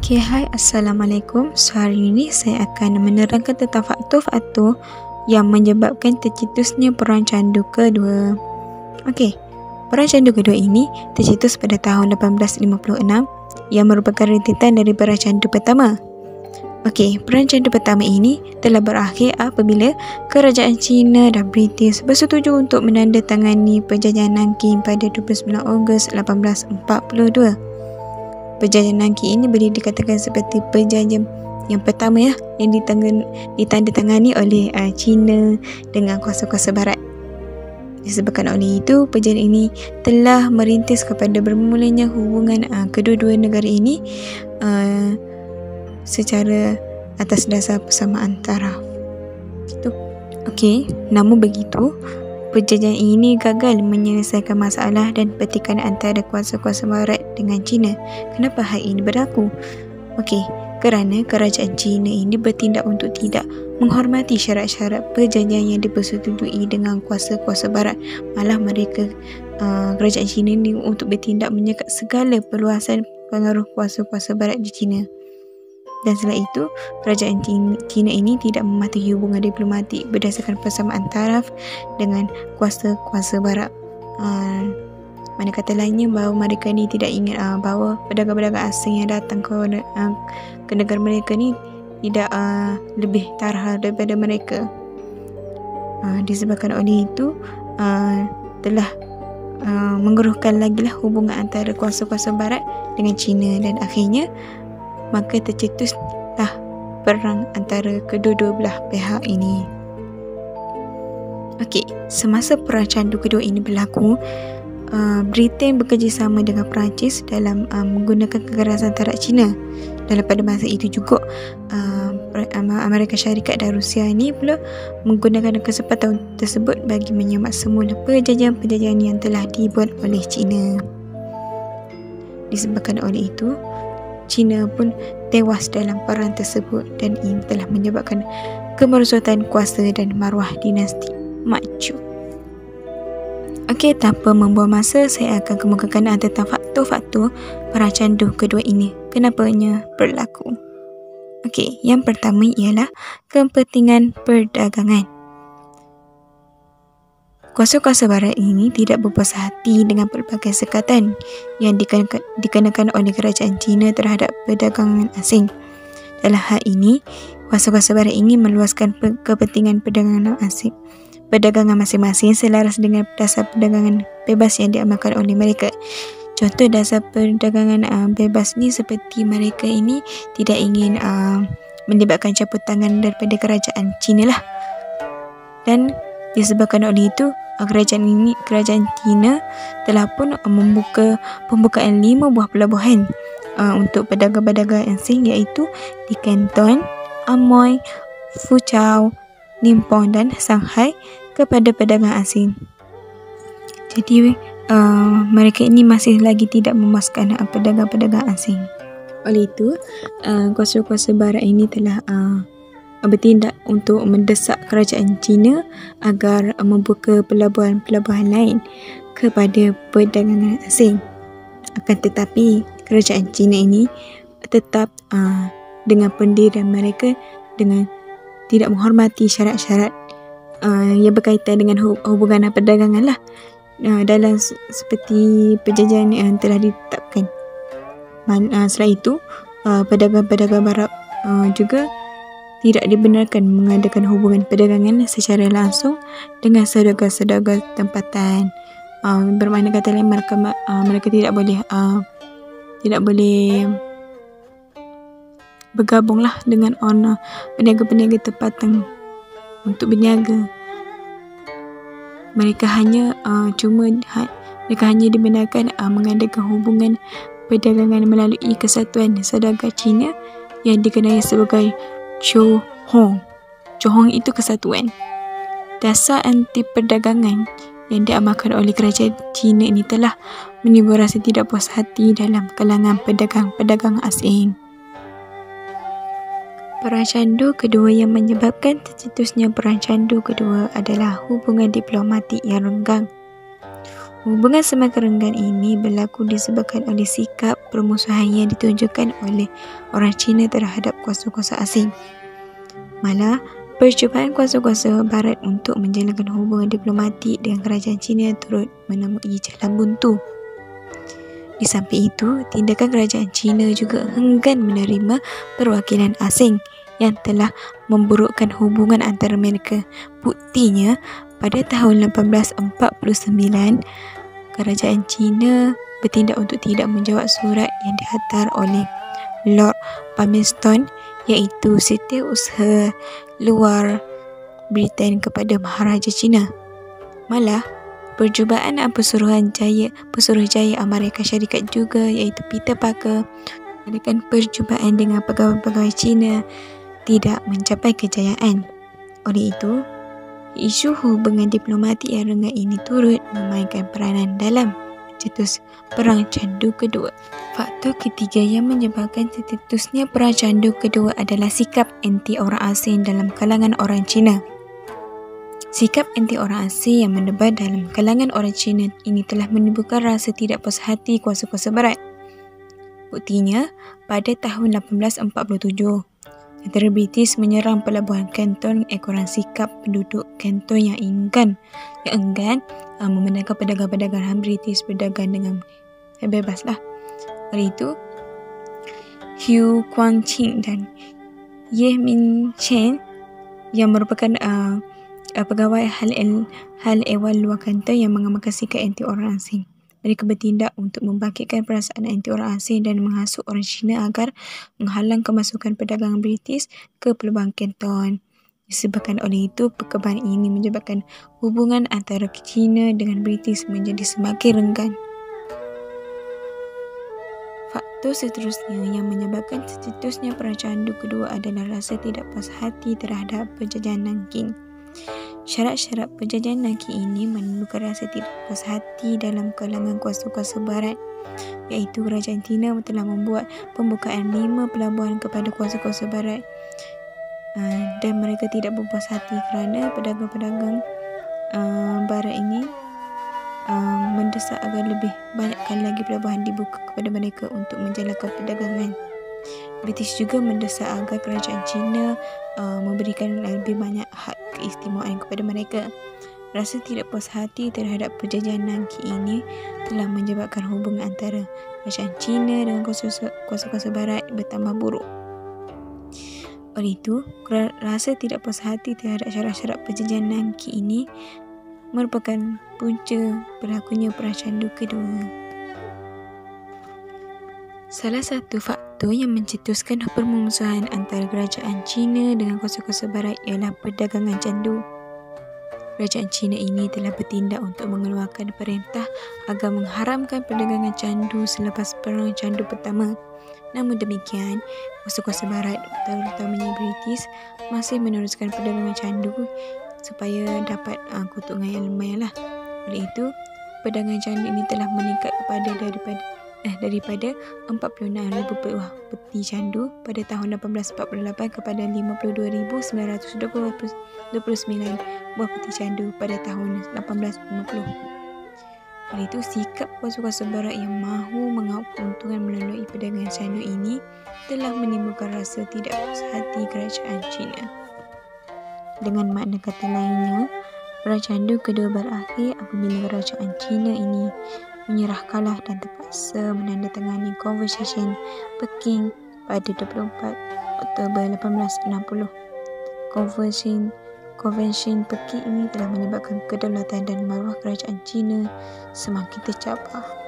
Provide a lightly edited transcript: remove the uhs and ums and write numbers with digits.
Okay, hai, Assalamualaikum. So, hari ini saya akan menerangkan tentang faktor-faktor yang menyebabkan tercetusnya Perang Candu Kedua. Okey, Perang Candu Kedua ini tercetus pada tahun 1856 yang merupakan rentetan dari Perang Candu Pertama. Okey, Perang Candu Pertama ini telah berakhir apabila kerajaan China dan British bersetuju untuk menandatangani perjanjian Nanking pada 29 Ogos 1842. Perjanjian Nanking ini boleh dikatakan seperti perjanjian yang pertama yang ditandatangani oleh China dengan kuasa-kuasa barat. Disebabkan oleh itu, perjanjian ini telah merintis kepada bermulanya hubungan kedua-dua negara ini secara atas dasar persamaan taraf. Okey, namun begitu, perjanjian ini gagal menyelesaikan masalah dan pertikaian antara kuasa-kuasa barat dengan China. Kenapa hal ini berlaku? Okey, kerana kerajaan China ini bertindak untuk tidak menghormati syarat-syarat perjanjian yang dipersetujui dengan kuasa-kuasa barat. Malah mereka, kerajaan China ini untuk bertindak menyekat segala perluasan pengaruh kuasa-kuasa barat di China. Dan setelah itu, kerajaan China ini tidak mematuhi hubungan diplomatik berdasarkan persamaan taraf dengan kuasa-kuasa barat. Mana kata lainnya, bahawa mereka ni tidak ingat bahawa pedagang-pedagang asing yang datang ke negara mereka ni tidak lebih taraf daripada mereka. Disebabkan oleh itu, telah mengeruhkan lagilah hubungan antara kuasa-kuasa barat dengan China, dan akhirnya maka tercetuslah perang antara kedua-dua belah pihak ini. Okey, semasa Perang Candu Kedua ini berlaku, Britain bekerjasama dengan Perancis dalam menggunakan kekerasan terhadap China. Dan pada masa itu juga Amerika Syarikat dan Rusia ini pula menggunakan kesempatan tersebut bagi menyemat semula perjanjian-perjanjian yang telah dibuat oleh China. Disebabkan oleh itu, China pun tewas dalam perang tersebut, dan ini telah menyebabkan kemerosotan kuasa dan maruah dinasti maju. Okey, tanpa membuang masa, saya akan kemukakan tentang faktor-faktor Perang Candu Kedua ini. Kenapanya berlaku? Okey, yang pertama ialah kepentingan perdagangan. Kuasa-kuasa barat ini tidak berpuas hati dengan pelbagai sekatan yang dikenakan oleh kerajaan China terhadap perdagangan asing. Dalam hal ini, kuasa-kuasa barat ini meluaskan kepentingan perdagangan masing-masing selaras dengan dasar perdagangan bebas yang diamalkan oleh mereka. Contoh dasar perdagangan bebas ni seperti mereka ini tidak ingin melibatkan campur tangan daripada kerajaan China lah. Dan disebabkan oleh itu, kerajaan China telah pun membuka pembukaan 5 buah pelabuhan untuk pedagang-pedagang asing, iaitu di Canton, Amoy, Fuzhou, Ningbo dan Shanghai kepada pedagang asing. Jadi mereka ini masih lagi tidak memuaskan pedagang-pedagang asing. Oleh itu, kuasa-kuasa barat ini telah bertindak untuk mendesak kerajaan China agar membuka pelabuhan-pelabuhan lain kepada perdagangan asing. Akan tetapi, kerajaan China ini tetap dengan pendirian mereka dengan tidak menghormati syarat-syarat yang berkaitan dengan hubungan perdagangan lah, dalam seperti perjanjian yang telah ditetapkan. Selain itu, pedagang-pedagang barat juga tidak dibenarkan mengadakan hubungan perdagangan secara langsung dengan saudagar-saudagar tempatan. Bermakna kata lain, mereka tidak boleh bergabunglah dengan peniaga-peniaga tempatan untuk berniaga. Mereka hanya dibenarkan mengadakan hubungan perdagangan melalui Kesatuan Saudagar China yang dikenali sebagai Zhuhong. Zhuhong itu kesatuan. Dasar anti perdagangan yang diamalkan oleh kerajaan China ini telah menimbul rasa tidak puas hati dalam kalangan pedagang-pedagang asing. Perang Candu Kedua yang menyebabkan tercetusnya Perang Candu Kedua adalah hubungan diplomatik yang renggang. Hubungan semakin renggan ini berlaku disebabkan oleh sikap permusuhan yang ditunjukkan oleh orang Cina terhadap kuasa-kuasa asing. Malah, percubaan kuasa-kuasa barat untuk menjalankan hubungan diplomatik dengan kerajaan Cina turut menemui jalan buntu. Di samping itu, tindakan kerajaan Cina juga enggan menerima perwakilan asing yang telah memburukkan hubungan antara mereka. Buktinya, pada tahun 1849, kerajaan Cina bertindak untuk tidak menjawab surat yang dihantar oleh Lord Palmerston, iaitu Setiausaha Luar Britain kepada Maharaja Cina. Malah, percubaan Pesuruhjaya Amerika Syarikat juga, iaitu Peter Parker, mengadakan percubaan dengan pegawai-pegawai Cina tidak mencapai kejayaan. Oleh itu, isu hubungan diplomatik yang renggan ini turut memainkan peranan dalam mencetus Perang Candu Kedua. Faktor ketiga yang menyebabkan tercetusnya Perang Candu Kedua adalah sikap anti orang asing dalam kalangan orang Cina. Sikap anti orang asing yang menebar dalam kalangan orang Cina ini telah menimbulkan rasa tidak puas hati kuasa-kuasa barat. Buktinya, pada tahun 1847, tentera British menyerang pelabuhan Canton ekoran sikap penduduk Canton yang enggan membenarkan pedagang-pedagang British berdagang dengan bebaslah. Oleh itu, Hugh Quanqing dan Ye Min Chen yang merupakan pegawai hal ehwal luar Canton yang mengamalkan sikap anti orang asing. Mereka bertindak untuk membangkitkan perasaan anti orang asing dan menghasut orang Cina agar menghalang kemasukan perdagangan British ke pelabuhan Canton. Disebabkan oleh itu, perkembangan ini menyebabkan hubungan antara Cina dengan British menjadi semakin renggan. Faktor seterusnya yang menyebabkan tercetusnya Perang Candu Kedua adalah rasa tidak puas hati terhadap penjajahan Nanking. Syarat-syarat penjajahan Nanking ini menimbulkan rasa tidak puas hati dalam kalangan kuasa-kuasa barat, iaitu kerajaan China telah membuat pembukaan 5 pelabuhan kepada kuasa-kuasa barat dan mereka tidak berpuas hati kerana pedagang-pedagang barat ini mendesak agar lebih banyakkan lagi pelabuhan dibuka kepada mereka untuk menjalankan perdagangan. British juga mendesak agar kerajaan China memberikan lebih banyak hak keistimewaan kepada mereka. Rasa tidak puas hati terhadap penjajahan Nanking ini telah menyebabkan hubungan antara kerajaan China dengan kuasa-kuasa barat bertambah buruk. Oleh itu, rasa tidak puas hati terhadap syarat-syarat penjajahan Nanking ini merupakan punca berlakunya Perang Candu Kedua. Salah satu faktor yang mencetuskan permusuhan antara kerajaan China dengan kuasa-kuasa barat ialah perdagangan candu. Kerajaan China ini telah bertindak untuk mengeluarkan perintah agar mengharamkan perdagangan candu selepas Perang Candu Pertama. Namun demikian, kuasa-kuasa barat, terutamanya British, masih meneruskan perdagangan candu supaya dapat keuntungan yang lumayan lah. Oleh itu, perdagangan candu ini telah meningkat daripada 46,000 peti candu pada tahun 1848 kepada 52,929 buah peti candu pada tahun 1850. Oleh itu, sikap kuasa-kuasa barat yang mahu mengauk keuntungan melalui perdagangan candu ini telah menimbulkan rasa tidak puas hati kerajaan China. Dengan makna kata lainnya, Perang Candu Kedua berakhir apabila kerajaan China ini menyerah kalah dan terpaksa menandatangani Konvensyen Peking pada 24 Oktober 1860. Konvensyen Peking ini telah menyebabkan kedaulatan dan maruah kerajaan China semakin tercabar.